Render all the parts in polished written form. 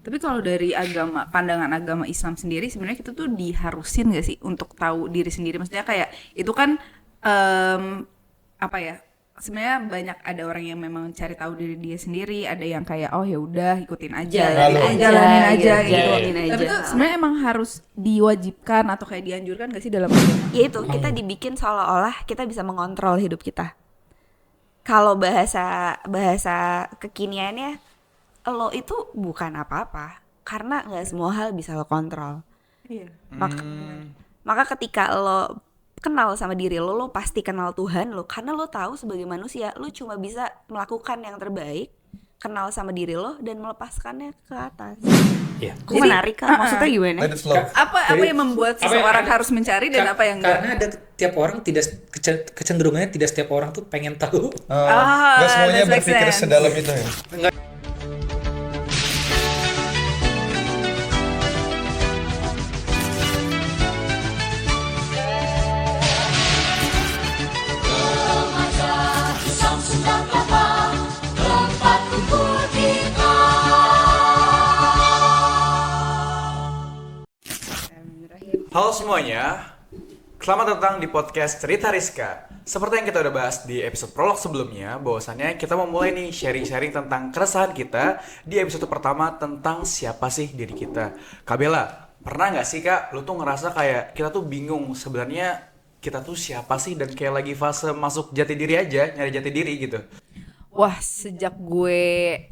Tapi kalau dari pandangan agama Islam sendiri, sebenarnya kita tuh diharusin gak sih untuk tahu diri sendiri? Maksudnya kayak itu kan apa ya? Sebenarnya banyak ada orang yang memang cari tahu diri dia sendiri, ada yang kayak oh ya udah ikutin aja, jalanin aja gitu. Tapi itu sebenarnya emang harus diwajibkan atau kayak dianjurkan gak sih dalam agama? Ya itu, kita dibikin seolah-olah kita bisa mengontrol hidup kita. Kalau bahasa kekiniannya, lo itu bukan apa-apa karena nggak semua hal bisa lo kontrol. Iya. Maka ketika lo kenal sama diri lo pasti kenal Tuhan lo, karena lo tahu sebagai manusia lo cuma bisa melakukan yang terbaik, kenal sama diri lo dan melepaskannya ke atas. Iya. Kok menarik Kak? Maksudnya gimana? Apa yang membuat seseorang harus mencari dan apa yang enggak? Karena ada tiap orang kecenderungannya tidak setiap orang tuh pengen tahu. Nggak semuanya that makes berpikir sense. sedalam itu ya. Halo semuanya, selamat datang di podcast Cerita Rizka. Seperti yang kita udah bahas di episode prolog sebelumnya, bahwasannya kita mau mulai nih sharing-sharing tentang keresahan kita di episode pertama tentang siapa sih diri kita. Kak Bella, pernah gak sih Kak, lu tuh ngerasa kayak kita tuh bingung sebenarnya kita tuh siapa sih dan kayak lagi fase masuk jati diri aja, nyari jati diri gitu. Wah, sejak gue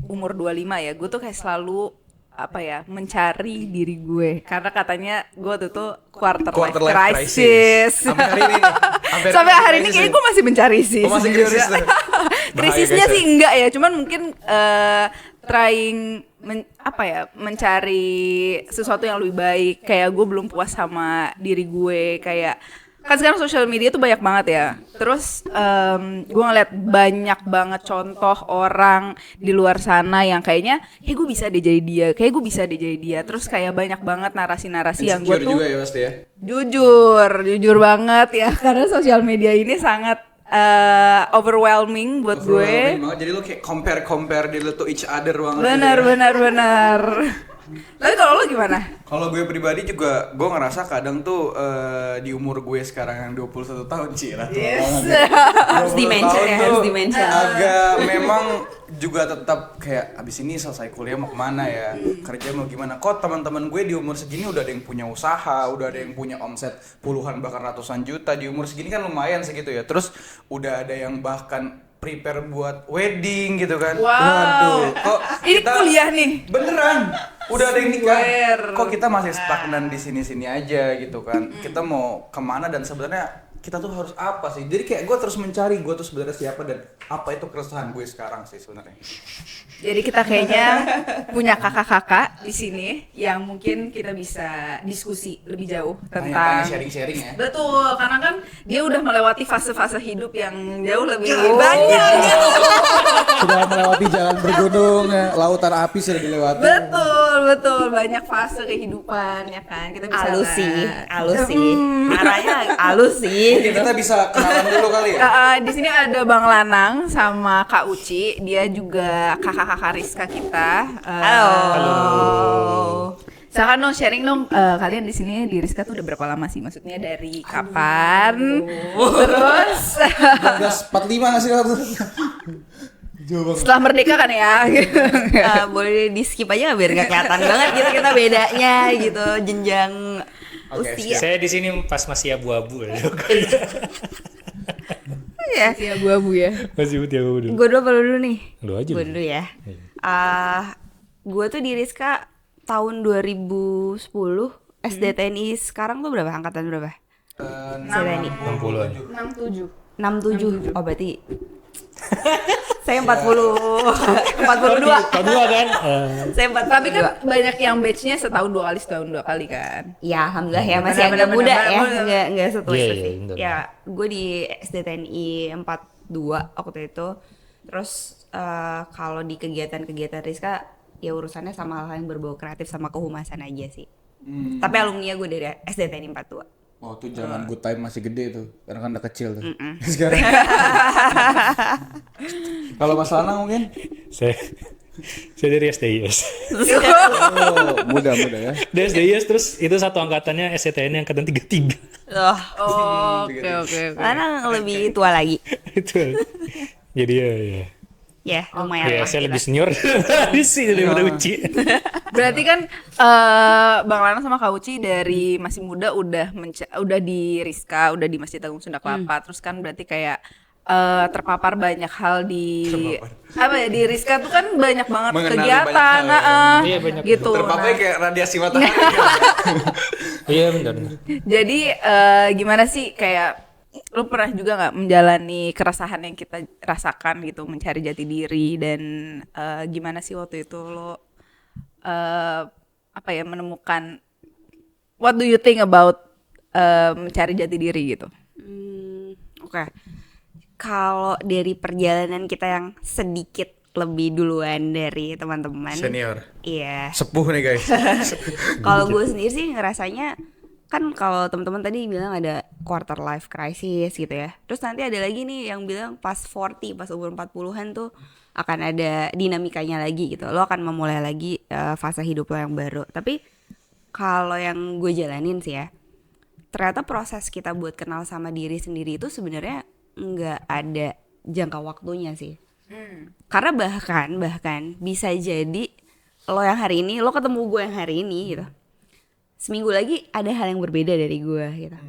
umur 25 ya, gue tuh kayak selalu mencari diri gue, karena katanya gue tuh quarter life crisis. Sampai hari ini kayaknya gue masih mencari sih. Masih krisis tuh. Krisisnya sih enggak ya, cuman mungkin mencari sesuatu yang lebih baik. Kayak gue belum puas sama diri gue, kayak kan sekarang sosial media tuh banyak banget ya. Terus gue ngeliat banyak banget contoh orang di luar sana yang kayaknya gue bisa deh jadi dia, kayak gue bisa deh jadi dia. Terus kayak banyak banget narasi-narasi yang gue tuh juga ya pasti ya. jujur banget ya, karena sosial media ini sangat overwhelming buat gue. Jadi lu kayak compare diri lu to each other banget. Benar. Tapi kalau lo gimana? Kalau gue pribadi juga, gue ngerasa kadang tuh di umur gue sekarang yang 21 tahun lah. Harus dimention ya, harus dimention. Agak memang juga tetap kayak abis ini selesai kuliah mau kemana ya, kerja mau gimana. Kok teman-teman gue di umur segini udah ada yang punya usaha, udah ada yang punya omset puluhan bahkan ratusan juta. Di umur segini kan lumayan segitu ya. Terus udah ada yang bahkan prepare buat wedding gitu kan. Wow. Waduh, kok ini kita kuliah nih. beneran udah ada yang nikah. Swear. Kok kita masih stagnan di sini-sini aja gitu kan. Kita mau kemana dan sebenarnya kita tuh harus apa sih? Jadi kayak gue terus mencari gue tuh sebenarnya siapa dan apa itu keresahan gue sekarang sih sebenarnya. Jadi kita kayaknya punya kakak-kakak di sini yang mungkin kita bisa diskusi lebih jauh tentang sharing-sharing ya. Betul, karena kan dia udah melewati fase-fase hidup yang jauh lebih banyak. Sudah melewati jalan bergunung, lautan api sudah dilewati. Betul, banyak fase kehidupan ya kan. Kita bisa Halus sih. Arahnya halus sih. Mungkin kita bisa kenalan dulu kali ya. Di sini ada Bang Lanang sama Kak Uci, dia juga kakak-kakak Rizka kita. Halo. Silakan dong sharing dong, kalian di sini di Rizka tuh udah berapa lama sih? Maksudnya dari kapan? Terus 1945 nggak sih waktu? setelah merdeka kan ya? Boleh di skip aja biar nggak kelihatan banget gitu kita bedanya gitu jenjang usia. Saya di sini pas masih abu-abu ya. Ya. Si abu-abu ya. Masih abu-abu dulu. Gue dulu apa lu dulu nih? Lu aja. Gue dulu ya. Gue tuh di Rizka tahun 2010. SDTNI sekarang tuh berapa? Angkatan berapa? SDTNI 60-an. 67. 67. Oh berarti saya 42 kan? Saya 42. Tapi kan banyak yang batch-nya setahun dua kali kan. Ya alhamdulillah ya masih Benar, agak muda benar, ya, benar. nggak setua Iya, itu iya, sih. benar. Ya gue di SDTNI 42 waktu itu. Terus kalau di kegiatan Rizka ya urusannya sama hal yang berbau kreatif sama kehumasan aja sih. Tapi alumni gue dari SDTNI 42. Oh tuh jangan good time masih gede tuh, karena kan udah kecil tuh. Sekarang. Kalau Mas Lanang mungkin? Saya Saya dari SDIS. Oh, muda ya. Dari SDIS terus itu satu angkatannya SCTN angkatan 33. Loh, Oke. karena lebih tua lagi. Itu. Jadi ya. Ya, lumayan Ya, lah saya kita. lebih senior sih daripada Uci. Berarti kan Bang Lana sama Kak Uci dari masih muda udah di Rizka, udah di Masjid Agung Sunda Kelapa. Terus kan berarti kayak terpapar banyak hal di di Rizka tuh kan banyak banget Mengenali kegiatan, banyak hal, ya. Iya, banyak. gitu. Terpapai Nah, kayak radiasi matahari. Iya benar. jadi gimana sih kayak lu pernah juga nggak menjalani keresahan yang kita rasakan gitu, mencari jati diri dan gimana sih waktu itu lo menemukan what do you think about mencari jati diri gitu? Oke. Kalau dari perjalanan kita yang sedikit lebih duluan dari teman-teman. Senior. Iya. Sepuh nih guys. Kalau gue sendiri sih ngerasanya kan kalau teman-teman tadi bilang ada quarter life crisis gitu ya. Terus nanti ada lagi nih yang bilang pas 40, pas umur 40-an tuh akan ada dinamikanya lagi gitu. Lo akan memulai lagi fase hidup lo yang baru. Tapi kalau yang gue jalanin sih ya, ternyata proses kita buat kenal sama diri sendiri itu sebenarnya nggak ada jangka waktunya sih. Karena bahkan bisa jadi lo yang hari ini, lo ketemu gue yang hari ini gitu. Seminggu lagi ada hal yang berbeda dari gue gitu.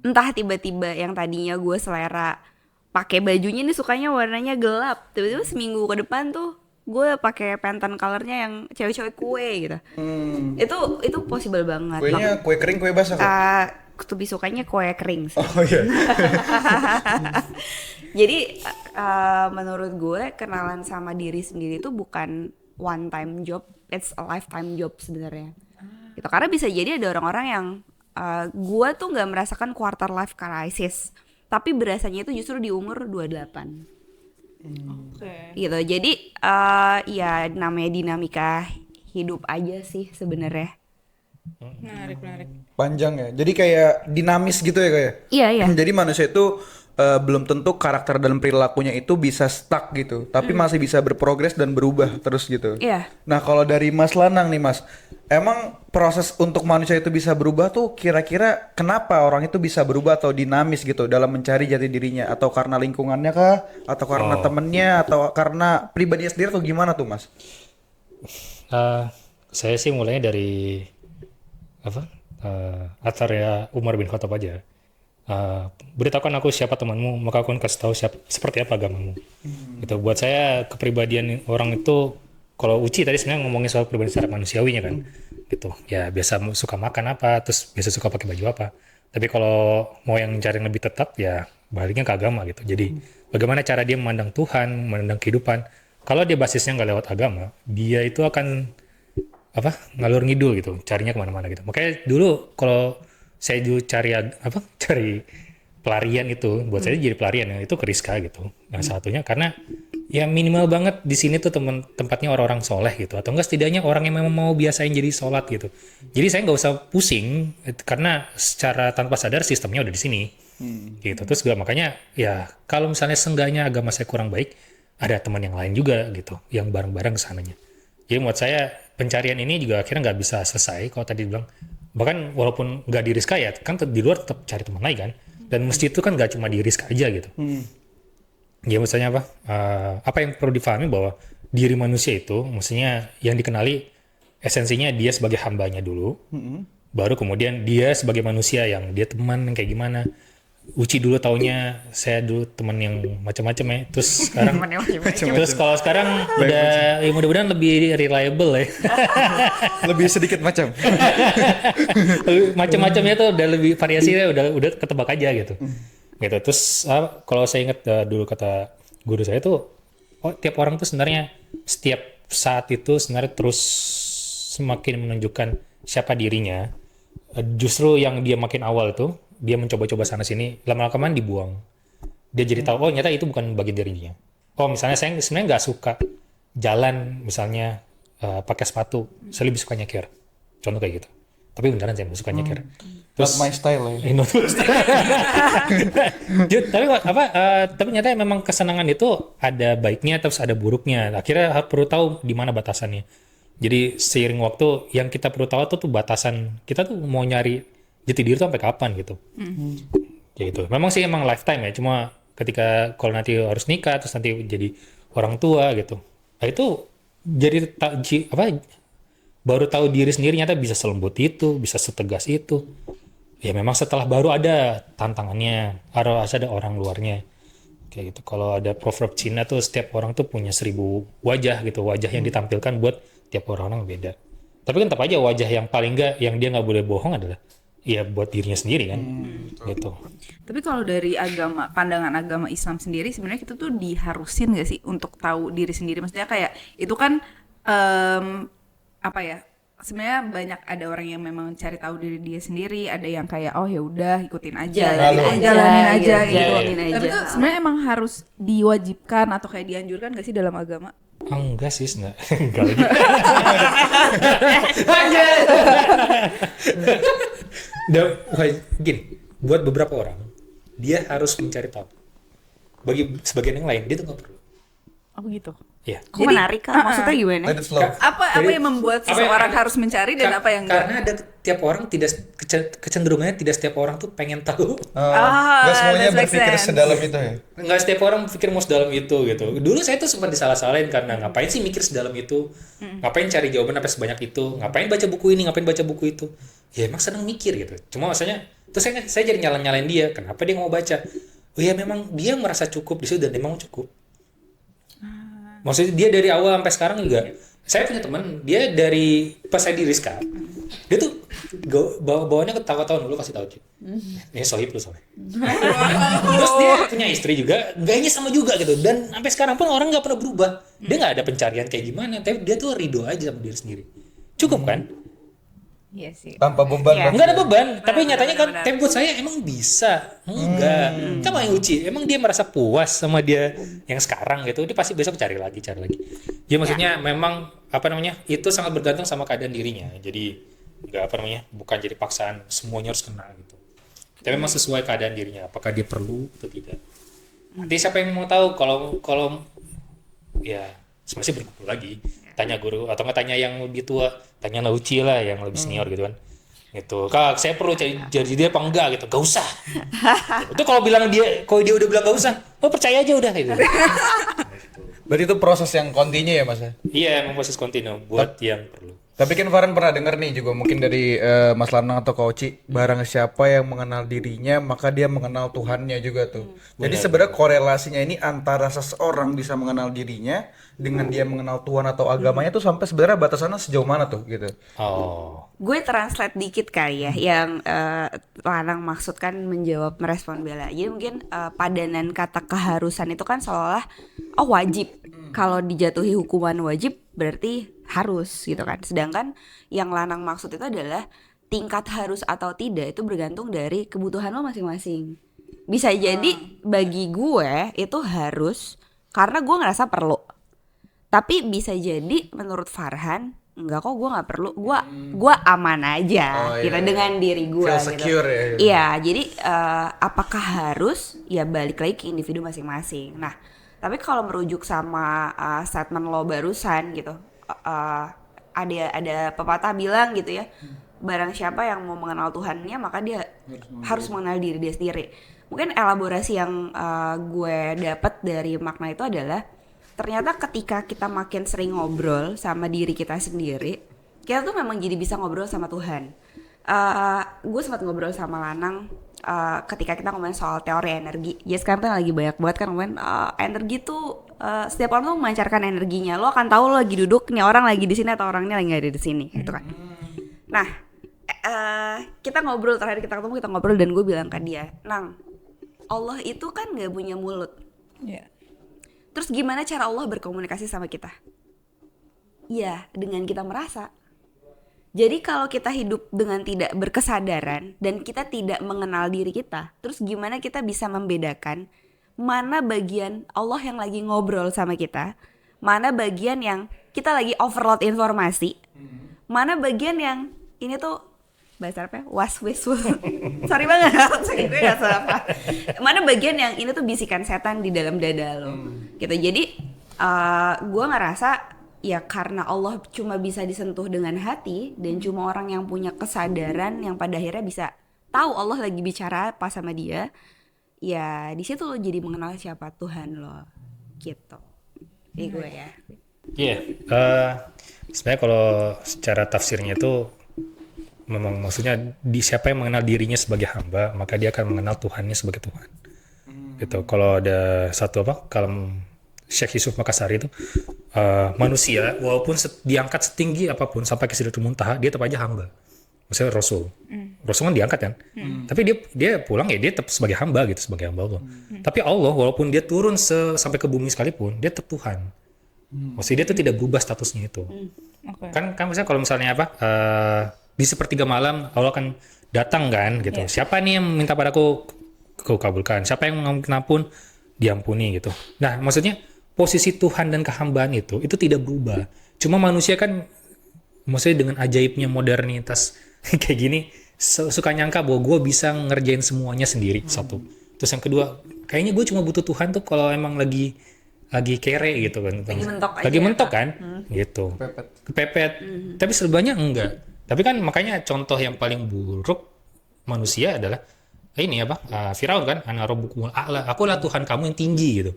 Entah tiba-tiba yang tadinya gue selera pakai bajunya nih sukanya warnanya gelap, tiba-tiba seminggu ke depan tuh gue pakai Pantone colornya yang cewek-cewek kue gitu. Itu possible banget. Kuenya kue kering, kue basah kok? Lebih sukanya kue kering sih. Oh iya. Jadi menurut gue kenalan sama diri sendiri itu bukan one time job, it's a lifetime job sebenarnya. Gitu. Karena bisa jadi ada orang-orang yang gue tuh nggak merasakan quarter life crisis, tapi berasanya itu justru di umur 28. Gitu. Jadi ya namanya dinamika hidup aja sih sebenarnya. Menarik. Panjang ya. Jadi kayak dinamis gitu ya kayak. Iya. Jadi manusia itu belum tentu karakter dan perilakunya itu bisa stuck gitu, tapi masih bisa berprogres dan berubah terus gitu. Iya. Nah, kalau dari Mas Lanang nih, Mas, emang proses untuk manusia itu bisa berubah tuh kira-kira kenapa orang itu bisa berubah atau dinamis gitu dalam mencari jati dirinya, atau karena lingkungannya kah, atau karena temennya, atau karena pribadinya sendiri, atau gimana tuh, Mas? Saya sih mulainya dari latar ya Umar bin Khattab aja. Beritahukan aku siapa temanmu, maka aku akan kasih tahu seperti apa agamamu. Gitu. Buat saya kepribadian orang itu, kalau Uci tadi sebenarnya ngomongin soal pribadi secara manusiawinya kan, gitu. Ya biasa suka makan apa, terus biasa suka pakai baju apa. Tapi kalau mau yang cari yang lebih tetap, ya baliknya ke agama gitu. Jadi bagaimana cara dia memandang Tuhan, memandang kehidupan. Kalau dia basisnya nggak lewat agama, dia itu akan ngalur ngidul gitu, carinya kemana-mana gitu. Makanya dulu kalau saya dulu cari pelarian itu, buat saya jadi pelarian ya itu ke Rizka gitu. Nah satunya karena ya minimal banget di sini tuh tempatnya orang-orang soleh gitu, atau enggak setidaknya orang yang memang mau biasain jadi sholat gitu. Jadi saya nggak usah pusing karena secara tanpa sadar sistemnya udah di sini. Gitu. Terus juga makanya ya kalau misalnya seenggaknya agama saya kurang baik, ada teman yang lain juga gitu, yang bareng-bareng kesananya. Jadi buat saya pencarian ini juga akhirnya nggak bisa selesai kalau tadi bilang. Bahkan walaupun nggak di Rizka ya, kan di luar tetap cari teman lain kan. Dan masjid itu kan nggak cuma di Rizka aja gitu. Ya maksudnya apa yang perlu difahami bahwa diri manusia itu, maksudnya yang dikenali esensinya dia sebagai hambanya dulu. Baru kemudian dia sebagai manusia yang dia teman yang kayak gimana. Uci dulu taunya saya dulu teman yang macam-macam ya. Terus sekarang kalau sekarang udah ya mudah-mudahan lebih reliable ya. Lebih sedikit macam. Macam-macamnya tuh udah lebih variasinya udah ketebak aja gitu. Gitu. Terus kalau saya ingat dulu kata guru saya tuh tiap orang tuh sebenarnya setiap saat itu sebenarnya terus semakin menunjukkan siapa dirinya. Justru yang dia makin awal tuh dia mencoba-coba sana sini, lama-lama dibuang. Dia jadi tahu, ternyata itu bukan bagian dirinya. Misalnya saya sebenarnya nggak suka jalan, misalnya pakai sepatu, saya lebih suka nyekir. Contoh kayak gitu. Tapi beneran saya suka nyeker. Not my style ya. Not my style. Tapi tapi ternyata memang kesenangan itu ada baiknya terus ada buruknya. Akhirnya perlu tahu di mana batasannya. Jadi seiring waktu yang kita perlu tahu tuh batasan kita tuh mau nyari jati diri tuh sampai kapan gitu. Ya gitu. Memang sih emang lifetime ya. Cuma ketika kalau nanti harus nikah terus nanti jadi orang tua gitu. Nah itu jadi baru tahu diri sendiri nyata bisa selembut itu, bisa setegas itu. Ya memang setelah baru ada tantangannya, harus ada orang luarnya. Kayak gitu. Kalau ada proverb Cina tuh setiap orang tuh punya 1000 wajah gitu, wajah yang ditampilkan buat tiap orang beda. Tapi kan tetap aja wajah yang paling enggak yang dia nggak boleh bohong adalah ya buat dirinya sendiri kan. Gitu. Tapi kalau dari pandangan agama Islam sendiri sebenarnya kita tuh diharusin gak sih untuk tahu diri sendiri? Maksudnya kayak itu kan sebenarnya banyak ada orang yang memang cari tahu diri dia sendiri, ada yang kayak oh ya udah ikutin aja, jalanin aja gitu. Tapi itu sebenarnya emang harus diwajibkan atau kayak dianjurkan gak sih dalam agama? Enggak sih, enggak lagi. Gini, buat beberapa orang dia harus mencari tahu. Bagi sebagian yang lain dia tuh nggak perlu. Oh gitu. Iya. Kok menarik Kak? Maksudnya gimana? Let it flow. Apa yang membuat seseorang harus mencari dan apa yang enggak? Karena ada tiap orang kecenderungannya tidak setiap orang tuh pengen tahu. Gak semuanya that makes berpikir sense. sedalam itu ya. Nggak setiap orang pikir mau sedalam itu gitu. Dulu saya tuh sempat disalah-salahin karena ngapain sih mikir sedalam itu, ngapain cari jawaban sampai sebanyak itu, ngapain baca buku ini, ngapain baca buku itu. Ya emang seneng mikir gitu. Cuma maksudnya, terus saya jadi nyalain dia, kenapa dia nggak mau baca? Oh ya memang dia merasa cukup di situ dan memang cukup. Maksudnya dia dari awal sampai sekarang juga. Saya punya teman, dia dari pas saya di Rizka, dia tuh bawaannya ketawa-tawa dulu kasih tahu Cik. Ini sohib lu soalnya. Terus dia punya istri juga, gayanya sama juga gitu. Dan sampai sekarang pun orang nggak pernah berubah. Dia nggak ada pencarian kayak gimana, tapi dia tuh ridho aja sama diri sendiri. Cukup kan? Iya sih. Tanpa beban. Iya. Enggak ada beban, tapi nyatanya kan benar. tapi buat saya emang bisa. Enggak. Sama yang Uci, emang dia merasa puas sama dia yang sekarang gitu. Dia pasti besok cari lagi. Ya maksudnya memang itu sangat bergantung sama keadaan dirinya. Jadi enggak bukan jadi paksaan semuanya harus kena gitu. Tapi memang sesuai keadaan dirinya, apakah dia perlu atau tidak. Nanti siapa yang mau tahu kalau ya masih berkumpul lagi. Tanya guru atau nggak tanya yang lebih tua, tanya Uci lah yang lebih senior gitu kan. Gitu. Kak, saya perlu jadi dia apa enggak gitu. Gak usah. Itu kalau dia udah bilang gak usah, percaya aja udah gitu. Berarti itu proses yang kontinu ya Mas? Iya, emang proses kontinu buat yang perlu. Tapi kan Farhan pernah denger nih juga mungkin dari Mas Lanang atau Kak Oci, barang siapa yang mengenal dirinya maka dia mengenal Tuhannya juga tuh. Jadi sebenarnya korelasinya ini antara seseorang bisa mengenal dirinya dengan dia mengenal Tuhan atau agamanya tuh sampai sebenarnya batasannya sejauh mana tuh gitu. Oh. Gue translate dikit kali ya yang Lanang maksudkan menjawab merespon Bella. Jadi mungkin padanan kata keharusan itu kan seolah wajib. Kalau dijatuhi hukuman wajib berarti harus gitu kan. Sedangkan yang Lanang maksud itu adalah tingkat harus atau tidak itu bergantung dari kebutuhan lo masing-masing. Bisa jadi bagi gue itu harus karena gue ngerasa perlu. Tapi bisa jadi menurut Farhan enggak kok, gue nggak perlu, gue aman aja gitu dengan diri gue Feel gitu. secure ya. Iya, jadi apakah harus ya balik lagi ke individu masing-masing. Nah, tapi kalau merujuk sama statement lo barusan gitu, ada pepatah bilang gitu ya, barang siapa yang mau mengenal Tuhannya maka dia harus mengenal diri dia sendiri. Mungkin elaborasi yang gue dapat dari makna itu adalah ternyata ketika kita makin sering ngobrol sama diri kita sendiri, kita tuh memang jadi bisa ngobrol sama Tuhan. Gue sempat ngobrol sama Lanang ketika kita ngomongin soal teori energi. Ya sekarang tuh lagi banyak banget kan ngomongin energi tuh setiap orang tuh memancarkan energinya. Lo akan tahu lo lagi duduk, nih orang lagi di sini atau orangnya lagi nggak ada di sini, gitu kan. Nah, kita ngobrol terakhir kita ketemu, kita ngobrol dan gue bilang ke dia, Nang, Allah itu kan nggak punya mulut. Iya. Terus gimana cara Allah berkomunikasi sama kita? Ya, dengan kita merasa. Jadi kalau kita hidup dengan tidak berkesadaran dan kita tidak mengenal diri kita, terus gimana kita bisa membedakan mana bagian Allah yang lagi ngobrol sama kita, mana bagian yang kita lagi overload informasi, mana bagian yang ini tuh bahasa apa? Waswisul. Sorry banget, saking gue gak salah apa. Mana bagian yang ini tuh bisikan setan di dalam dada lo. Gitu. Jadi gue ngerasa ya karena Allah cuma bisa disentuh dengan hati dan cuma orang yang punya kesadaran yang pada akhirnya bisa tahu Allah lagi bicara apa sama dia. Ya di situ lo jadi mengenal siapa Tuhan lo. Gitu. Ini gue ya. Iya, sebenarnya kalau secara tafsirnya itu memang maksudnya siapa yang mengenal dirinya sebagai hamba, maka dia akan mengenal Tuhannya sebagai Tuhan. Gitu. Kalau ada satu kalau Syekh Yusuf Makassari itu manusia walaupun diangkat setinggi apapun sampai ke Sidratul Muntaha, dia tetap aja hamba. Maksudnya Rasul. Rasul kan diangkat kan. Tapi dia pulang ya dia tetap sebagai hamba gitu, sebagai hamba Allah. Tapi Allah walaupun dia turun sampai ke bumi sekalipun, dia tetap Tuhan. Maksudnya dia tuh tidak berubah statusnya itu. Oke. Kan misalnya kalau misalnya di sepertiga malam Allah akan datang kan gitu. Siapa nih yang minta padaku, kau kabulkan. Siapa yang mengampuni pun diampuni gitu. Nah, maksudnya posisi Tuhan dan kehambaan itu tidak berubah. Cuma manusia kan maksudnya dengan ajaibnya modernitas kayak gini suka nyangka bahwa gue bisa ngerjain semuanya sendiri. Satu. Terus yang kedua, kayaknya gue cuma butuh Tuhan tuh kalau emang lagi kere gitu kan. Lagi mentok kan gitu. Kepepet. Tapi sebenarnya enggak. Tapi kan makanya contoh yang paling buruk manusia adalah ini Firaun kan, ana rabbukumul a'la, akulah Tuhan kamu yang tinggi gitu.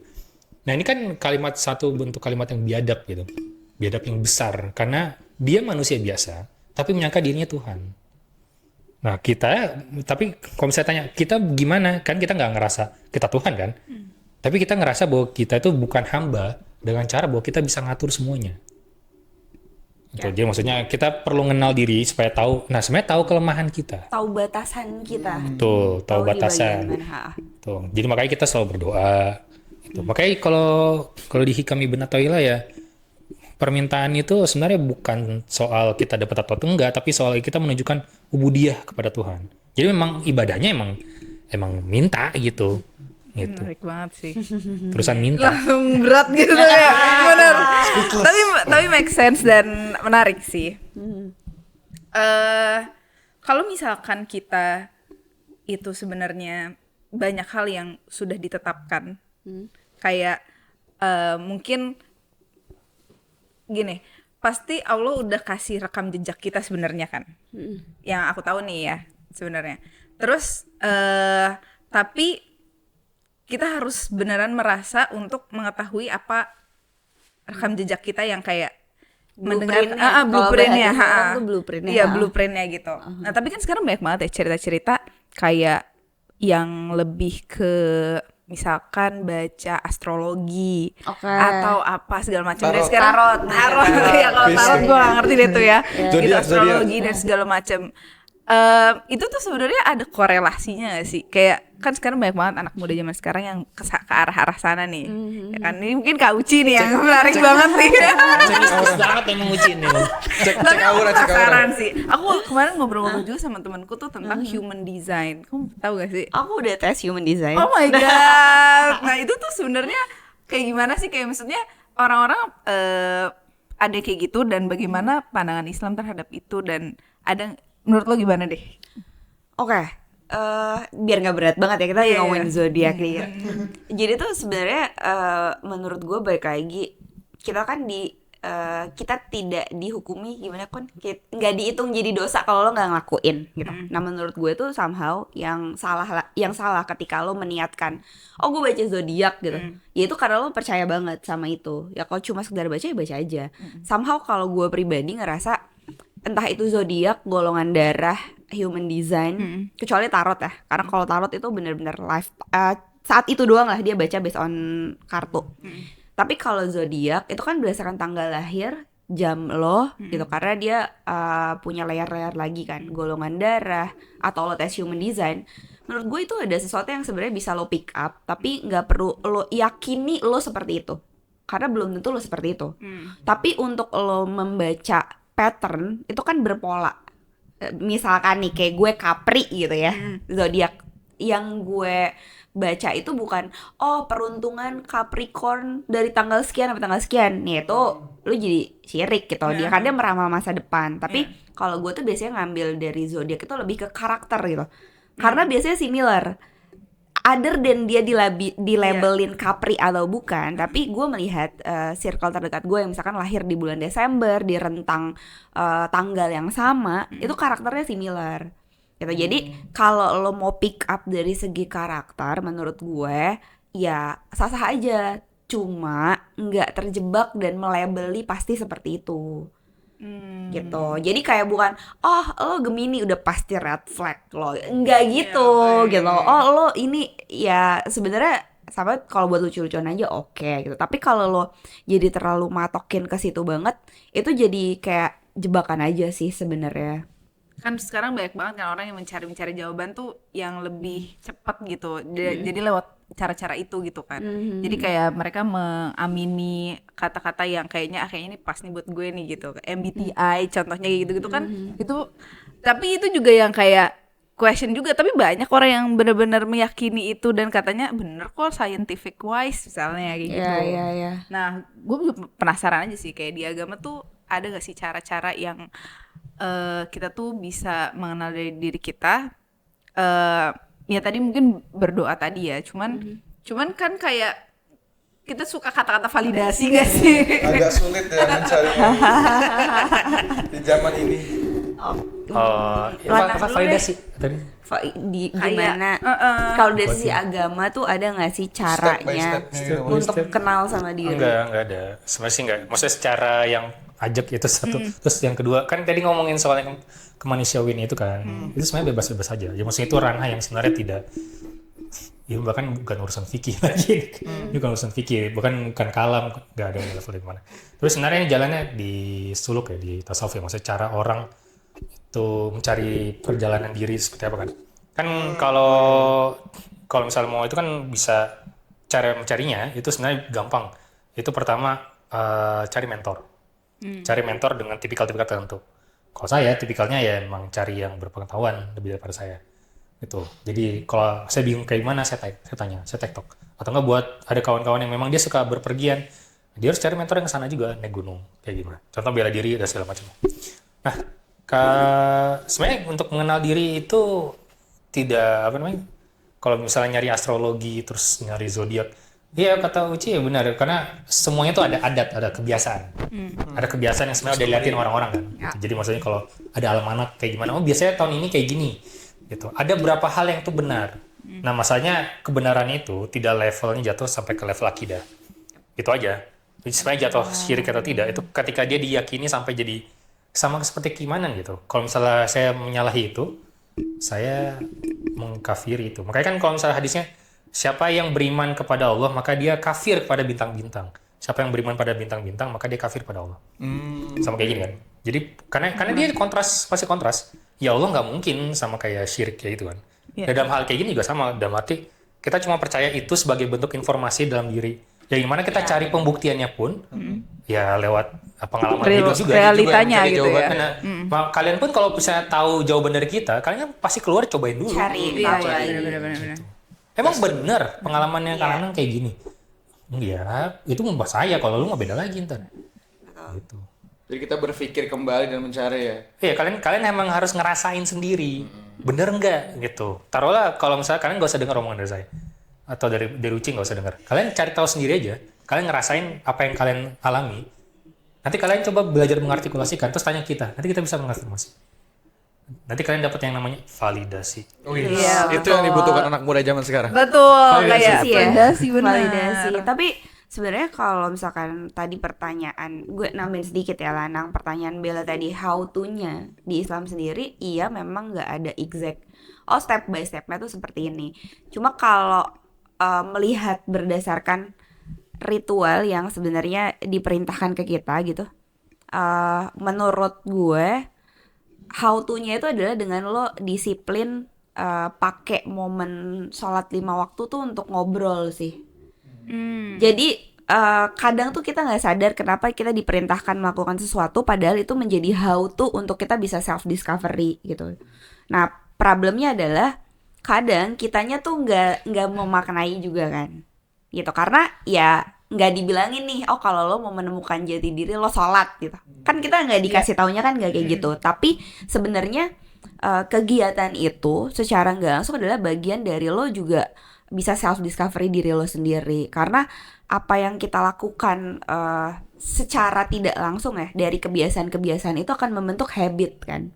Nah, ini kan satu bentuk kalimat yang biadab gitu. Biadab yang besar karena dia manusia biasa tapi menyangka dirinya Tuhan. Nah, tapi kalau saya tanya, kita gimana? Kan kita nggak ngerasa kita Tuhan kan? Tapi kita ngerasa bahwa kita itu bukan hamba dengan cara bahwa kita bisa ngatur semuanya. Jadi maksudnya kita perlu mengenal diri supaya tahu. Nah, sebenarnya tahu kelemahan kita. Tahu batasan kita. Tuh, tahu di batasan. bagian mana. Tuh. Jadi makanya kita selalu berdoa. Gitu. Makanya kalau di Hikam Ibn Athaillah ya, permintaan itu sebenarnya bukan soal kita dapat atau enggak, tapi soal kita menunjukkan ubudiyah kepada Tuhan. Jadi memang ibadahnya emang minta gitu. Menarik banget sih. Terusan minta. Langsung berat gitu ya. Bener. Tapi make sense dan menarik sih. Kalau misalkan kita itu sebenarnya banyak hal yang sudah ditetapkan, kayak mungkin gini, pasti Allah udah kasih rekam jejak kita sebenarnya kan, yang aku tahu nih ya sebenarnya. Terus tapi kita harus beneran merasa untuk mengetahui apa rekam jejak kita yang kayak Blueprint-nya. blueprintnya, Kalau bahasa itu blueprintnya. iya blueprintnya gitu. Nah tapi kan sekarang banyak banget ya cerita-cerita kayak yang lebih ke misalkan baca astrologi atau apa segala macam. Dan sekarang tarot ya, kalau tarot gue gak ngerti deh tuh ya. Gitu, astrologi dan segala macam. Itu tuh sebenarnya ada korelasinya gak sih? Kayak kan sekarang banyak banget anak muda zaman sekarang yang ke arah sana nih. Ya kan ini mungkin Kak Uci nih yang menarik banget nih. Cek banget emang Uci nih. Cek Tapi aku aura. penasaran sih. Aku kemarin ngobrol-ngobrol juga sama temanku tuh tentang human design. Kamu tahu gak sih? Aku udah tes human design. Oh my god. Nah itu tuh sebenarnya kayak gimana sih? Kayak maksudnya orang-orang ada kayak gitu dan bagaimana pandangan Islam terhadap itu dan ada menurut lo gimana deh? Oke. Biar nggak berat banget ya kita ngomongin zodiak nih. Jadi tuh sebenarnya menurut gue balik lagi kita kan kita tidak dihukumi gimana kan, nggak dihitung jadi dosa kalau lo nggak ngelakuin gitu. Nah menurut gue tuh somehow yang salah ketika lo meniatkan gue baca zodiak gitu. Ya itu karena lo percaya banget sama itu. Ya kalau cuma sekedar baca ya baca aja. Somehow kalau gue pribadi ngerasa entah itu zodiak, golongan darah, human design, kecuali tarot ya. Karena kalau tarot itu benar-benar live saat itu doang lah dia baca based on kartu. Tapi kalau zodiak itu kan berdasarkan tanggal lahir, jam lo gitu. Karena dia punya layer-layer lagi kan, golongan darah atau lo tes human design. Menurut gue itu ada sesuatu yang sebenarnya bisa lo pick up, tapi nggak perlu lo yakini lo seperti itu. Karena belum tentu lo seperti itu. Tapi untuk lo membaca pattern itu kan berpola. Misalkan nih kayak gue Capri gitu ya, zodiak yang gue baca itu bukan peruntungan Capricorn dari tanggal sekian sampai tanggal sekian. Nih itu lu jadi syirik gitu. Dia kan dia meramal masa depan. Tapi kalau gue tuh biasanya ngambil dari zodiak itu lebih ke karakter gitu. Karena biasanya similar. Other than dia dilabelin Capri atau bukan, tapi gue melihat circle terdekat gue yang misalkan lahir di bulan Desember di rentang tanggal yang sama, itu karakternya similar. Gitu. Jadi kalau lo mau pick up dari segi karakter, menurut gue ya sah-sah aja, cuma nggak terjebak dan melabeli pasti seperti itu. Gitu. Jadi kayak bukan lo Gemini udah pasti red flag lo, enggak gitu gitu. Lo ini ya sebenarnya sama kalau buat lucu-lucuan aja oke gitu. Tapi kalau lo jadi terlalu matokin ke situ banget, itu jadi kayak jebakan aja sih sebenarnya. Kan sekarang banyak banget kan orang yang mencari jawaban tuh yang lebih cepat gitu. Jadi lewat cara-cara itu gitu kan. Jadi kayak mereka mengamini kata-kata yang kayaknya ini pas nih buat gue nih gitu. MBTI contohnya gitu-gitu kan. Itu tapi itu juga yang kayak question juga, tapi banyak orang yang benar-benar meyakini itu dan katanya bener kok scientific wise misalnya kayak gitu. Iya. Nah, gue juga penasaran aja sih kayak di agama tuh ada gak sih cara-cara yang kita tuh bisa mengenal dari diri kita, ya tadi mungkin berdoa tadi ya, cuman kan kayak kita suka kata-kata validasi gak sih? Agak sulit ya mencarinya di zaman ini. Apa validasi tadi? Gimana kalau dari sisi agama tuh ada nggak sih caranya untuk kenal sama diri? Enggak ada. Sebenarnya sih enggak. Maksudnya secara yang ajak itu satu. Terus yang kedua, kan tadi ngomongin soal yang kemanusiaan itu kan. Itu sebenarnya bebas-bebas aja. Ya maksudnya itu ranah yang sebenarnya tidak, ya bahkan bukan urusan fikih lagi. Ini bukan urusan fikih, bukan kalam, enggak ada level di mana. Terus sebenarnya ini jalannya di suluk ya, di tasawuf ya. Maksudnya cara orang itu mencari perjalanan diri seperti apa kan. Kan kalau misalnya mau itu kan bisa, cara mencarinya itu sebenarnya gampang. Itu pertama cari mentor. Cari mentor dengan tipikal-tipikal tertentu. Kalau saya tipikalnya ya emang cari yang berpengetahuan lebih daripada saya. Itu. Jadi kalau saya bingung kayak gimana, saya tanya, saya tektok. Atau enggak buat ada kawan-kawan yang memang dia suka berpergian, dia harus cari mentor yang kesana juga, naik gunung kayak gimana. Contoh bela diri dan segala macam. Nah, sebenarnya untuk mengenal diri itu tidak kalau misalnya nyari astrologi terus nyari zodiak, iya kata Uci ya benar, karena semuanya itu ada adat, ada kebiasaan. Ada kebiasaan yang sebenarnya udah dilihatin orang-orang kan. Jadi maksudnya kalau ada almanak kayak gimana, biasanya tahun ini kayak gini gitu. Ada beberapa hal yang itu benar. Nah, masalahnya kebenaran itu tidak levelnya jatuh sampai ke level akidah. Itu aja. Jadi sebenarnya jatuh syirik atau tidak itu ketika dia diyakini sampai jadi sama seperti keimanan gitu. Kalau misalnya saya menyalahi itu, saya mengkafiri itu. Makanya kan kalau misalnya hadisnya, siapa yang beriman kepada Allah, maka dia kafir kepada bintang-bintang. Siapa yang beriman pada bintang-bintang, maka dia kafir pada Allah. Sama kayak gini kan. Jadi karena dia pasti kontras. Ya Allah nggak mungkin sama kayak syirik kayak gitu kan. Dan dalam hal kayak gini juga sama. Dalam arti kita cuma percaya itu sebagai bentuk informasi dalam diri. Ya gimana kita cari pembuktiannya pun, ya lewat pengalaman hidup juga. Realitanya juga gitu ya. Nah, kalian pun kalau bisa tahu jawaban dari kita, kalian pasti keluar cobain dulu. Cari. Benar. Emang bener pengalamannya kalian kayak gini? Iya, itu mbak saya. Kalau lu nggak beda lagi ntar. Gitu. Jadi kita berpikir kembali dan mencari ya. Iya, kalian emang harus ngerasain sendiri. Bener nggak gitu. Taruhlah kalau misalnya kalian nggak usah dengar omongan dari saya atau dari Uci nggak usah dengar. Kalian cari tahu sendiri aja. Kalian ngerasain apa yang kalian alami. Nanti kalian coba belajar mengartikulasikan. Terus tanya kita. Nanti kita bisa mengafirmasi. Nanti kalian dapat yang namanya validasi. Iya, Itu yang dibutuhkan anak muda zaman sekarang. Betul, kayak Validasi ya. validasi benar. Validasi. Tapi sebenarnya kalau misalkan tadi pertanyaan, gue nambahin sedikit ya Lanang, pertanyaan Bella tadi how to-nya di Islam sendiri, iya memang nggak ada exact. Step by step-nya tuh seperti ini. Cuma kalau melihat berdasarkan ritual yang sebenarnya diperintahkan ke kita gitu, menurut gue how to-nya itu adalah dengan lo disiplin pakai momen sholat 5 waktu tuh untuk ngobrol sih. Jadi kadang tuh kita nggak sadar kenapa kita diperintahkan melakukan sesuatu padahal itu menjadi how to untuk kita bisa self discovery gitu. Nah problemnya adalah kadang kitanya tuh nggak memaknai juga kan, gitu. Karena ya nggak dibilangin nih, oh kalau lo mau menemukan jati diri lo sholat gitu. Kan kita nggak dikasih taunya kan nggak kayak gitu. Tapi sebenarnya kegiatan itu secara nggak langsung adalah bagian dari lo juga bisa self discovery diri lo sendiri. Karena apa yang kita lakukan secara tidak langsung ya dari kebiasaan-kebiasaan itu akan membentuk habit kan.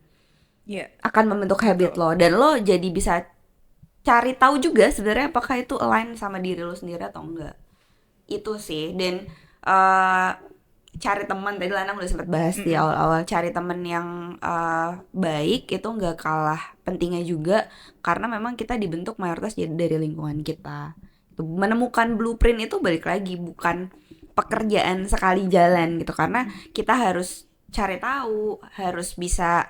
Iya. Akan membentuk habit lo, dan lo jadi bisa cari tahu juga sebenarnya apakah itu align sama diri lo sendiri atau enggak. Itu sih. Dan cari teman, tadi Lanang udah sempat bahas di awal-awal, cari teman yang baik itu nggak kalah pentingnya juga, karena memang kita dibentuk mayoritas dari lingkungan kita. Menemukan blueprint itu balik lagi bukan pekerjaan sekali jalan gitu, karena kita harus cari tahu, harus bisa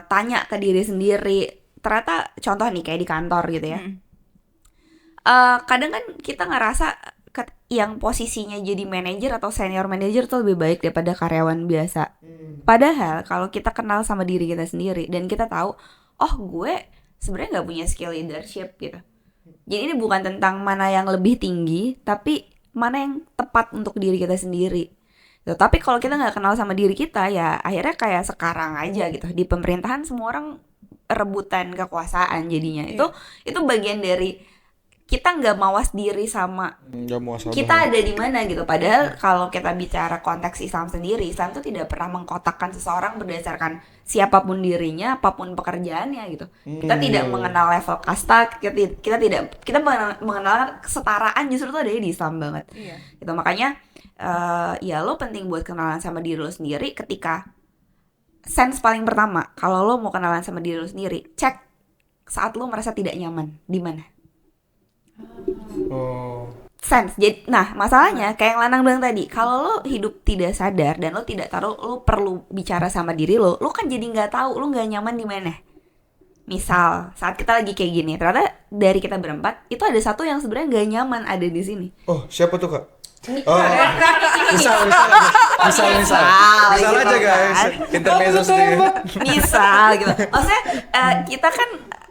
tanya ke diri sendiri. Ternyata contoh nih kayak di kantor gitu ya, kadang kan kita ngerasa yang posisinya jadi manajer atau senior manajer tuh lebih baik daripada karyawan biasa. Padahal kalau kita kenal sama diri kita sendiri dan kita tahu, oh gue sebenarnya nggak punya skill leadership gitu. Jadi ini bukan tentang mana yang lebih tinggi, tapi mana yang tepat untuk diri kita sendiri. Gitu. Tapi kalau kita nggak kenal sama diri kita, ya akhirnya kayak sekarang aja gitu. Di pemerintahan semua orang rebutan kekuasaan jadinya. Itu bagian dari kita nggak mawas diri sama kita ada di mana gitu. Padahal kalau kita bicara konteks Islam sendiri, Islam itu tidak pernah mengkotakkan seseorang berdasarkan siapapun dirinya, apapun pekerjaannya gitu. Kita tidak mengenal level kasta, kita mengenal kesetaraan, justru itu ada di Islam banget. Gitu. Makanya ya lo penting buat kenalan sama diri lo sendiri. Ketika sense paling pertama kalau lo mau kenalan sama diri lo sendiri, cek saat lo merasa tidak nyaman di mana. Sense. Jadi, nah masalahnya kayak yang Lanang bilang tadi, kalau lo hidup tidak sadar dan lo tidak tahu lo perlu bicara sama diri lo kan jadi nggak tahu lo nggak nyaman di mana. Misal saat kita lagi kayak gini, ternyata dari kita berempat itu ada satu yang sebenarnya nggak nyaman ada di sini. Oh, siapa tuh Kak? Oh, Misal gitu aja guys, kan. intermezzo sedikit. Misal gitu. Maksudnya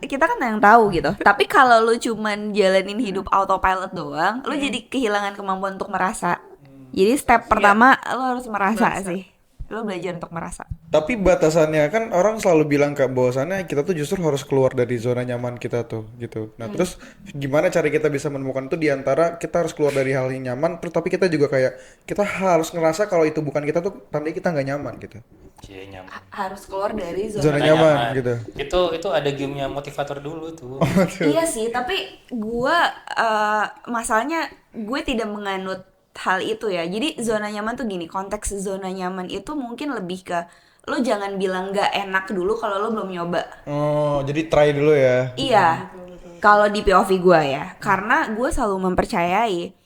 kita kan yang tahu gitu. Tapi kalau lu cuman jalanin hidup autopilot doang, lu jadi kehilangan kemampuan untuk merasa. Jadi step pertama lu harus merasa sih. Lu belajar untuk merasa. Tapi batasannya kan orang selalu bilang Kak bahwasannya kita tuh justru harus keluar dari zona nyaman kita tuh gitu. Nah terus gimana cara kita bisa menemukan itu, di antara kita harus keluar dari hal yang nyaman, tapi kita juga kayak kita harus ngerasa kalau itu bukan kita tuh tandanya kita nggak nyaman gitu. Iya, nyaman. Harus keluar dari Zona nyaman gitu. Itu ada gamenya motivator dulu tuh. Iya sih, tapi masalahnya gue tidak menganut hal itu ya. Jadi zona nyaman tuh gini, konteks zona nyaman itu mungkin lebih ke lo jangan bilang nggak enak dulu kalau lo belum nyoba. Oh, jadi try dulu ya. Iya, kalau di POV gue ya, karena gue selalu mempercayai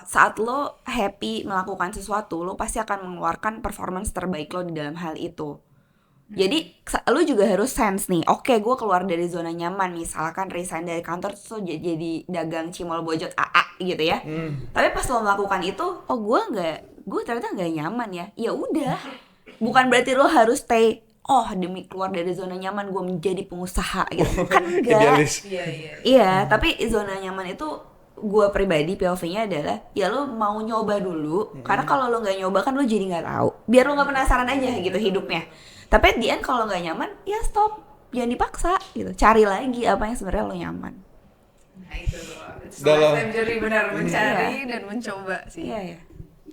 saat lo happy melakukan sesuatu, lo pasti akan mengeluarkan performance terbaik lo di dalam hal itu. Jadi lo juga harus sense nih, oke, gue keluar dari zona nyaman, misalkan resign dari kantor terus lo jadi dagang cimol bojot AA gitu ya. Tapi pas lo melakukan itu, oh gue ternyata nggak nyaman ya. Ya udah, bukan berarti lo harus stay. Oh demi keluar dari zona nyaman gue menjadi pengusaha gitu, kan enggak. Idealis. Iya, tapi zona nyaman itu gue pribadi POV-nya adalah ya lo mau nyoba dulu, karena kalau lo nggak nyoba kan lo jadi nggak tahu. Biar lo nggak penasaran aja gitu hidupnya. Tapi at the end kalau nggak nyaman, ya stop, jangan dipaksa gitu. Cari lagi apa yang sebenarnya lo nyaman. Nah itu Dalam- jadi benar mencari dan mencoba sih. Iya ya.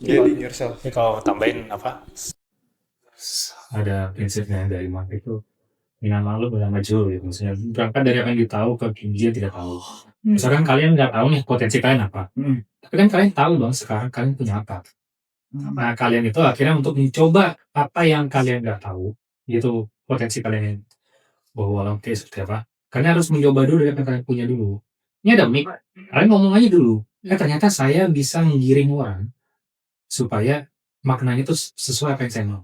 Getting yourself. Ini kalau tambahin apa? Ada prinsipnya dari market itu dengan malu dengan maju gitu. Maksudnya berangkat dari apa yang ditahu ke yang tidak tahu. Misalkan kalian nggak tahu nih potensi kalian apa, tapi kan kalian tahu dong sekarang kalian punya apa. Nah kalian itu akhirnya untuk mencoba apa yang kalian nggak tahu, gitu potensi kalian bahwa oke seperti apa. Kalian harus mencoba dulu dari apa yang kalian punya dulu. Ini ada mic, kalian ngomong aja dulu. Ternyata saya bisa menggiring orang supaya maknanya itu sesuai apa yang saya mau.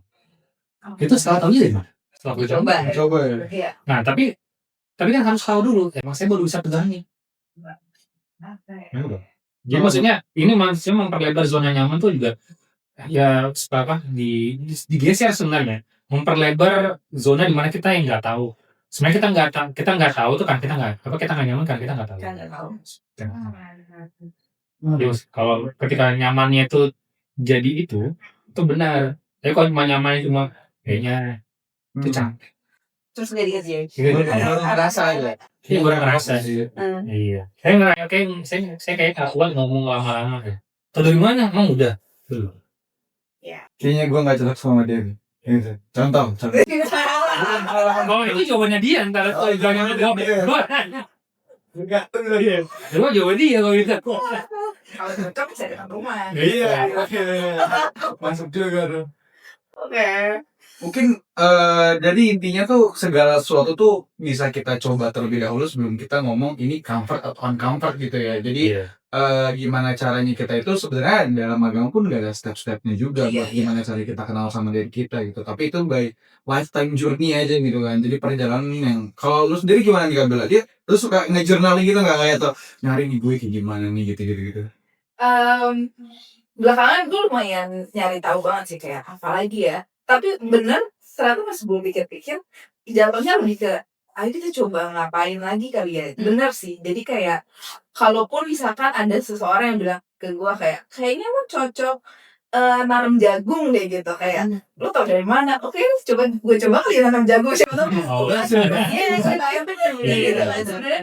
Itu setelah tahunya dari mana? Setelah Dicoba. Coba ya. Iya. Nah tapi kan harus tahu dulu. Emang saya baru bisa pegangannya. Jadi maksudnya ini maksudnya memperlebar zona nyaman tuh juga ya apa digeser sebenarnya, memperlebar zona di mana kita yang nggak tahu. sebenarnya kita nggak tahu tuh kan, kita nggak nyaman kan, kita nggak tahu. Kan nggak tahu. Kita nggak tahu. Terus kalau ketika nyamannya itu jadi itu benar. Tapi kalau cuma nyamannya cuma kayaknya itu capek. Terus nggak dikerjain. Baru ngerasa ya. Iya, baru ngerasa sih. Iya. Saya ngerasa saya kayak nggak kuat ngomong lama-lama ya. Tahu dari mana? Emang udah. Tuh. Kayaknya gue nggak cocok sama dia. Gitu. Contoh. Oh, itu jawabannya dia ntar jawabannya dia. Gua nanya. Enggak, iya. Gua jawaban dia kalau gitu. Kalau cocok bisa datang rumah. Iya. Masuk juga tuh. Oke. Mungkin jadi intinya tuh segala sesuatu tuh bisa kita coba terlebih dahulu sebelum kita ngomong ini comfort atau uncomfort gitu ya. Jadi Iya. gimana caranya kita itu sebenarnya dalam agama pun gak ada step-stepnya juga buat gimana cara kita kenal sama diri kita gitu. Tapi itu by lifetime journey aja gitu kan. Jadi perjalanan yang kalau lu sendiri gimana nih Kabela? Dia lu suka nge-journaling gitu nggak kayak tuh nyari nih gue kayak gimana nih gitu. Belakangan gue lumayan nyari tahu banget sih kayak apalagi ya. Tapi bener ternyata pas gue pikir-pikir jatuhnya lebih ke ayo kita coba ngapain lagi kali ya. Bener sih. Jadi kayak kalaupun misalkan ada seseorang yang bilang ke gue kayak kayaknya lu cocok nanam jagung deh gitu kayak lu tau dari mana? Oke, gue coba kali ya nanam jagung siapa tahu. Oh, Iya, kayak gitu. Sebenarnya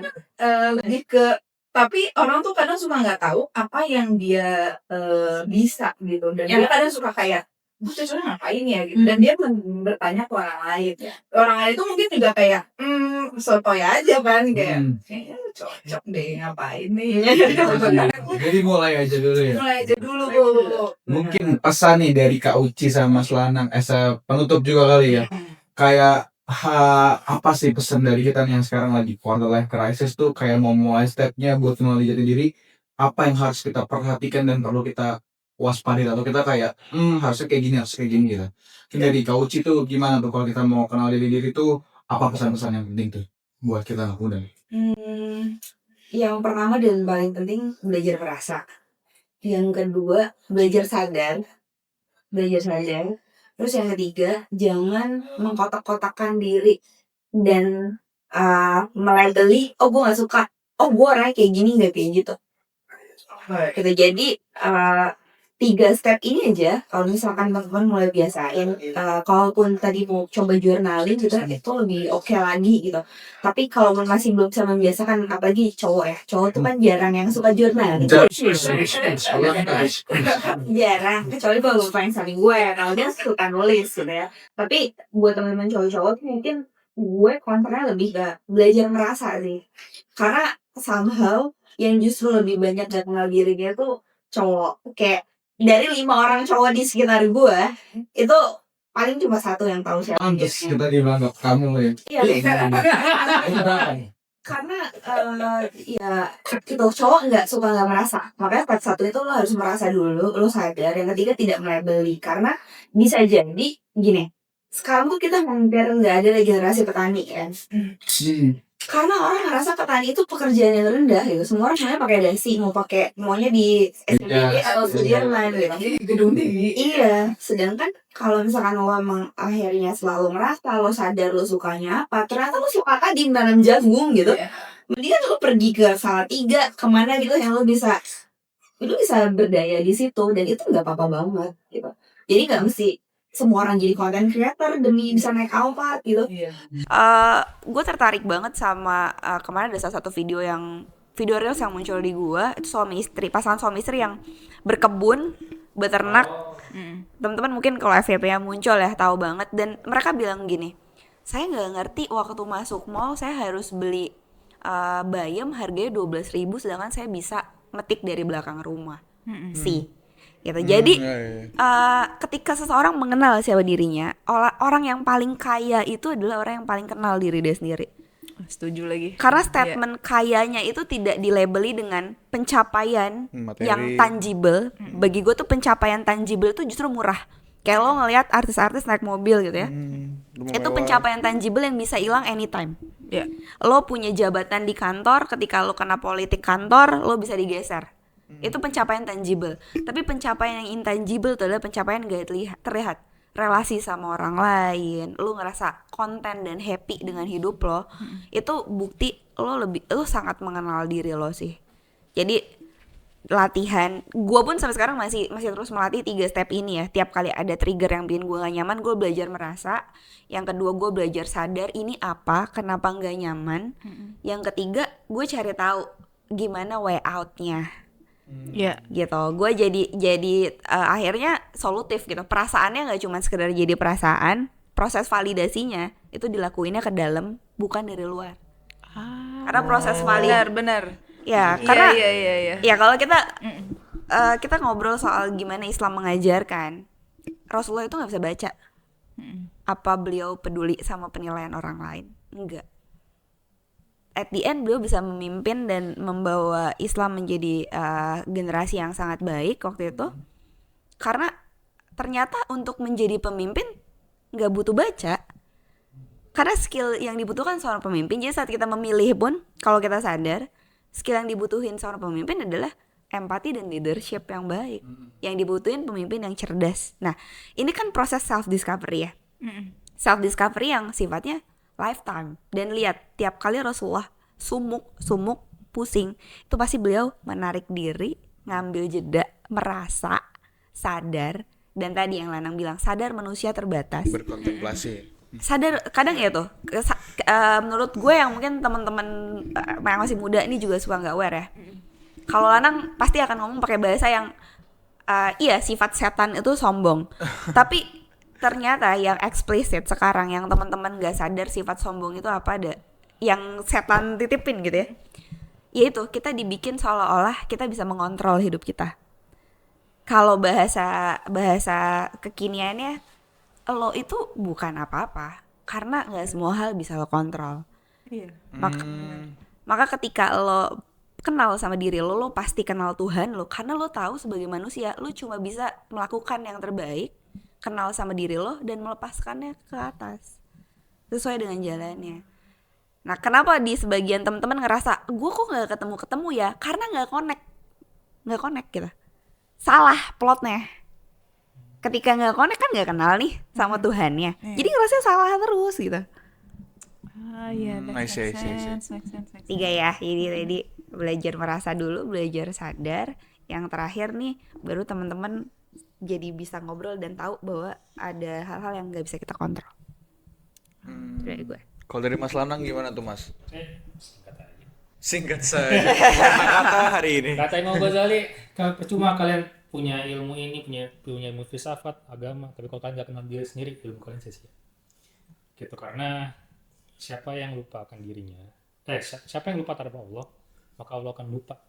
lebih ke tapi orang tuh kadang suka nggak tahu apa yang dia bisa gitu dan dia kadang suka kayak gue cocoknya ngapain ya gitu dan dia bertanya ke orang lain. Orang lain itu mungkin juga kayak sotoy aja kan kayak kayaknya lu cocok deh ngapain nih. Jadi mulai aja dulu ya. Mulai aja dulu. Mungkin pesan nih dari Kak Uci sama Mas Lanang penutup juga kali ya. Kayak apa sih pesan dari kita nih yang sekarang lagi quarter life crisis tuh kayak mau mulai stepnya buat kenal jati diri, apa yang harus kita perhatikan dan perlu kita waspadai atau kita kayak harusnya kayak gini gitu. Mungkin dari Kak Uci tuh gimana tuh kalau kita mau kenal diri tuh apa pesan-pesan yang penting tuh buat kita anak muda? Yang pertama dan paling penting belajar merasa. Yang kedua belajar sadar. Terus yang ketiga jangan mengkotak-kotakan diri dan melabeli oh gue nggak suka, oh gue orangnya kayak gini nggak kayak gitu. Gitu jadi 3 step ini aja kalau misalkan teman-teman mulai biasain kalaupun tadi mau coba journaling gitu itu lebih oke lagi gitu. Tapi kalau masih belum bisa membiasakan apalagi cowok tuh kan jarang yang suka journaling. Jarang kecuali kalau pengen saling gue kalau dia suka nulis gitu ya. Tapi buat teman-teman cowok-cowok mungkin gue concernnya lebih ke belajar merasa sih karena somehow yang justru lebih banyak gak kenal dirinya tuh cowok. Kayak dari 5 orang cowok di sekitar gue itu paling cuma 1 yang tahu siapa dia. Terus kita dianggap kamu ya. Iya, karena ya itu cowok nggak merasa. Makanya part 1 itu lo harus merasa dulu, lo sadar. Yang ketiga tidak melabeli karena bisa jadi gini. Sekarang tuh kita hampir nggak ada lagi generasi petani kan. Karena orang ngerasa petani itu pekerjaan yang rendah gitu. Semua orang sebenarnya pakai dasi, maunya di SPBD atau Sudirman gitu. Gedung tinggi. Iya, sedangkan kalau misalkan lo emang akhirnya selalu merasa lo sadar lo sukanya apa, ternyata lo suka tadi menanam jagung gitu. Mendingan lo pergi ke Salatiga kemana gitu yang lo bisa berdaya di situ dan itu nggak apa-apa banget gitu. Jadi nggak mesti semua orang jadi content creator demi bisa naik Alphard gitu. Gue tertarik banget sama kemarin ada salah satu video reels yang muncul di gue itu pasangan suami istri yang berkebun, beternak. Teman-teman mungkin kalau FYP-nya muncul ya tahu banget dan mereka bilang gini, saya nggak ngerti waktu masuk mall saya harus beli bayam harganya 12.000 sedangkan saya bisa metik dari belakang rumah gitu. Jadi ketika seseorang mengenal siapa dirinya, orang yang paling kaya itu adalah orang yang paling kenal diri dia sendiri. Setuju lagi. Karena statement kayanya itu tidak dilabeli dengan pencapaian yang tangible. Bagi gue tuh pencapaian tangible itu justru murah. Kayak lo ngelihat artis-artis naik mobil gitu ya. Itu pencapaian tangible yang bisa hilang anytime. Lo punya jabatan di kantor, ketika lo kena politik kantor, lo bisa digeser. Itu pencapaian tangible. Tapi pencapaian yang intangible itu adalah pencapaian gak terlihat. relasi sama orang lain, lu ngerasa konten dan happy dengan hidup lo, itu bukti lu sangat mengenal diri lo sih. Jadi latihan, gue pun sampai sekarang masih terus melatih 3 step ini ya. Tiap kali ada trigger yang bikin gue gak nyaman, gue belajar merasa. Yang kedua, gue belajar sadar ini apa, kenapa gak nyaman. Yang ketiga, gue cari tahu gimana way out-nya. Iya. Gitu. Gue jadi akhirnya solutif gitu. Perasaannya gak cuma sekedar jadi perasaan, proses validasinya itu dilakuinnya ke dalam, bukan dari luar. Karena proses Benar. ya, karena Iya. ya kalau kita ngobrol soal gimana Islam mengajarkan, Rasulullah itu nggak bisa baca apa beliau peduli sama penilaian orang lain, enggak. At the end beliau bisa memimpin dan membawa Islam menjadi generasi yang sangat baik waktu itu, karena ternyata untuk menjadi pemimpin nggak butuh baca, karena skill yang dibutuhkan seorang pemimpin. Jadi saat kita memilih pun, kalau kita sadar, skill yang dibutuhin seorang pemimpin adalah empati dan leadership yang baik. Yang dibutuhin pemimpin yang cerdas. Nah, ini kan proses self discovery ya. Self discovery yang sifatnya lifetime. Dan lihat, tiap kali Rasulullah sumuk, pusing, itu pasti beliau menarik diri, ngambil jeda, merasa, sadar, dan tadi yang Lanang bilang, sadar manusia terbatas. Berkontemplasi. Sadar, kadang ya tuh menurut gue yang mungkin teman-teman yang masih muda ini juga suka nggak aware ya. Kalau Lanang pasti akan ngomong pakai bahasa yang iya, sifat setan itu sombong. Tapi ternyata yang eksplisit sekarang yang teman-teman nggak sadar sifat sombong itu apa, ada yang setan titipin gitu ya. Yaitu kita dibikin seolah-olah kita bisa mengontrol hidup kita. Kalau bahasa kekiniannya, lo itu bukan apa-apa, karena nggak semua hal bisa lo kontrol. Iya. Maka ketika lo kenal sama diri lo pasti kenal Tuhan lo, karena lo tahu sebagai manusia lo cuma bisa melakukan yang terbaik, kenal sama diri lo dan melepaskannya ke atas sesuai dengan jalannya. Nah, kenapa di sebagian teman-teman ngerasa gue kok nggak ketemu ya, karena nggak connect gitu. Salah plotnya. Ketika nggak connect kan nggak kenal nih sama Tuhannya, jadi ngerasa salah terus gitu. Iya, I see. 3 ya, jadi belajar merasa dulu, belajar sadar. Yang terakhir nih, baru teman-teman jadi bisa ngobrol dan tahu bahwa ada hal-hal yang nggak bisa kita kontrol. Dari gue. Kalau dari Mas Lanang gimana tuh Mas? Singkat saja. Kata hari ini. Kata Imam Ghazali, percuma kalian punya ilmu ini, punya ilmu filsafat, agama, tapi kalau kalian nggak kenal diri sendiri, ilmu kalian sia-sia. Gitu, karena siapa yang lupa akan dirinya, siapa yang lupa terhadap Allah, maka Allah akan lupa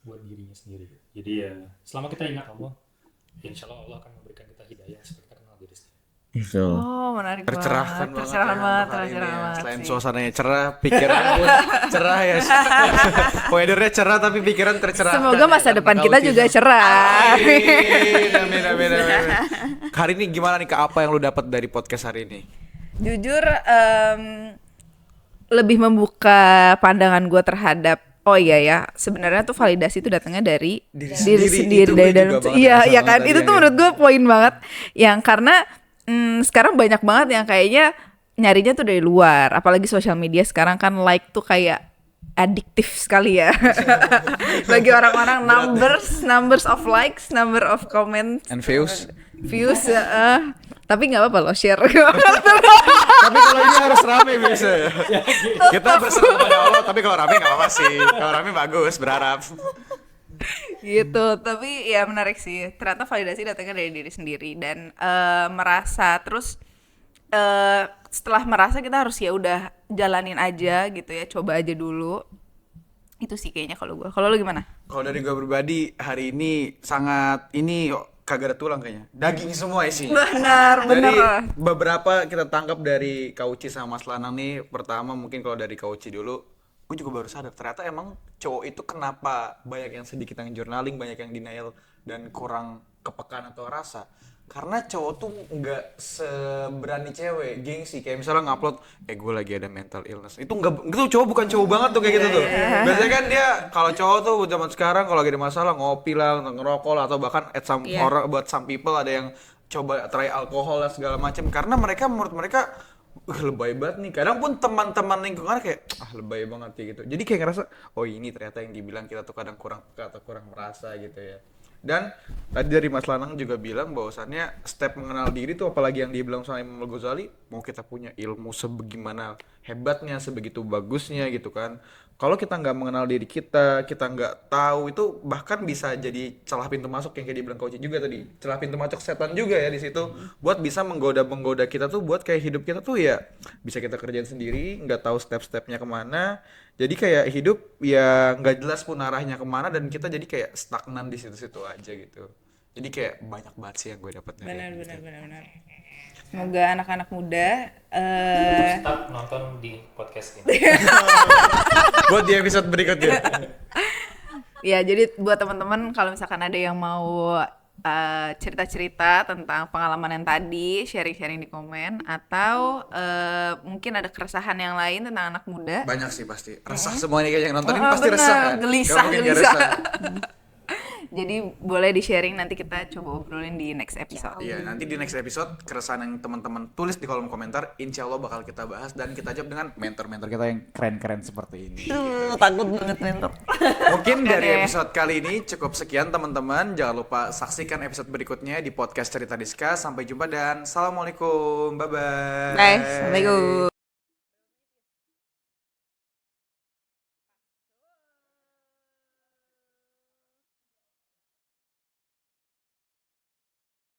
buat dirinya sendiri. Jadi ya, selama kita ingat Allah, insya Allah Allah akan memberikan kita hidayah supaya kita kenal diri sendiri. Oh, menarik Tercerahkan banget. banget hari ini ya. banget. Selain sih. suasananya cerah, pikiran pun cerah ya. Weathernya cerah tapi pikiran tercerahkan. Semoga masa ya, depan karena kita autism. juga cerah. Amin. Hari ini gimana nih, apa yang lu dapat dari podcast hari ini? Jujur lebih membuka pandangan gue terhadap sebenarnya tuh validasi itu datangnya dari diri sendiri, Itu dari gue dalam. juga banget Iya ngerasain kan, tadi itu ya, tuh menurut gue poin banget. Yang karena sekarang banyak banget yang kayaknya nyarinya tuh dari luar, apalagi sosial media sekarang kan like tuh kayak adiktif sekali ya. Bagi orang-orang, numbers of likes, number of comments, And views? tapi nggak apa-apa loh share. Tapi kalau ini harus rame biasa ya. Kita berserah kepada Allah, tapi kalau rame nggak apa-apa sih. Kalau rame bagus, berharap. Gitu. Tapi ya menarik sih, ternyata validasi datangnya dari diri sendiri dan merasa terus setelah merasa kita harus ya udah jalanin aja gitu ya, coba aja dulu. Itu sih kayaknya kalau gue. Kalau lu gimana? Kalau dari gue pribadi hari ini sangat kagak ada tulang kayaknya, daging semua isinya. Benar. Jadi beberapa kita tangkap dari Kauci sama Mas Lanang nih. Pertama mungkin kalau dari Kauci dulu, gue juga baru sadar ternyata emang cowok itu kenapa banyak yang sedikit yang journaling, banyak yang denial dan kurang kepekaan atau rasa. Karena cowok tuh nggak seberani cewek, gengsi. Kayak misalnya ngupload, gue lagi ada mental illness. Itu cowok bukan cowok banget tuh kayak gitu tuh. Biasanya kan dia, kalau cowok tuh zaman sekarang kalau lagi ada masalah ngopi lah, ngerokok lah, atau bahkan buat some people ada yang coba try alkohol dan segala macam karena menurut mereka lebay banget nih. Kadang pun teman-teman lingkungan kayak lebay banget ya gitu. Jadi kayak ngerasa oh ini ternyata yang dibilang kita tuh kadang kurang peka atau kurang merasa gitu ya. Dan tadi dari Mas Lanang juga bilang bahwasannya step mengenal diri tuh apalagi yang dibilang sama Imam Al-Ghazali, mau kita punya ilmu sebagaimana hebatnya, sebegitu bagusnya gitu kan. Kalau kita nggak mengenal diri kita nggak tahu itu bahkan bisa jadi celah pintu masuk yang kayak dibilang Coach juga tadi. Celah pintu masuk setan juga ya di situ buat bisa menggoda kita tuh buat kayak hidup kita tuh ya bisa kita kerjain sendiri, nggak tahu step-stepnya kemana. Jadi kayak hidup ya nggak jelas pun arahnya kemana dan kita jadi kayak stagnan di situ-situ aja gitu. Jadi kayak banyak banget sih yang gue dapat dari Benar. Semoga anak-anak muda Tetap nonton di podcast ini. buat di episode berikutnya. ya jadi buat teman-teman kalau misalkan ada yang mau cerita-cerita tentang pengalaman yang tadi, sharing-sharing di komen atau mungkin ada keresahan yang lain tentang anak muda. Banyak sih pasti. Resah semuanya kayak yang nontonin pasti bener. resah kan. Gelisah, Gak mungkin gak gelisah. resah. Jadi boleh di-sharing, nanti kita coba obrolin di next episode. Iya, nanti di next episode keresahan yang teman-teman tulis di kolom komentar, insya Allah bakal kita bahas dan kita jawab dengan mentor-mentor kita yang keren-keren seperti ini. Takut banget mentor. Mungkin dari episode kali ini cukup sekian teman-teman. Jangan lupa saksikan episode berikutnya di podcast Cerita Rizka. Sampai jumpa dan assalamualaikum. Bye-bye. Assalamualaikum.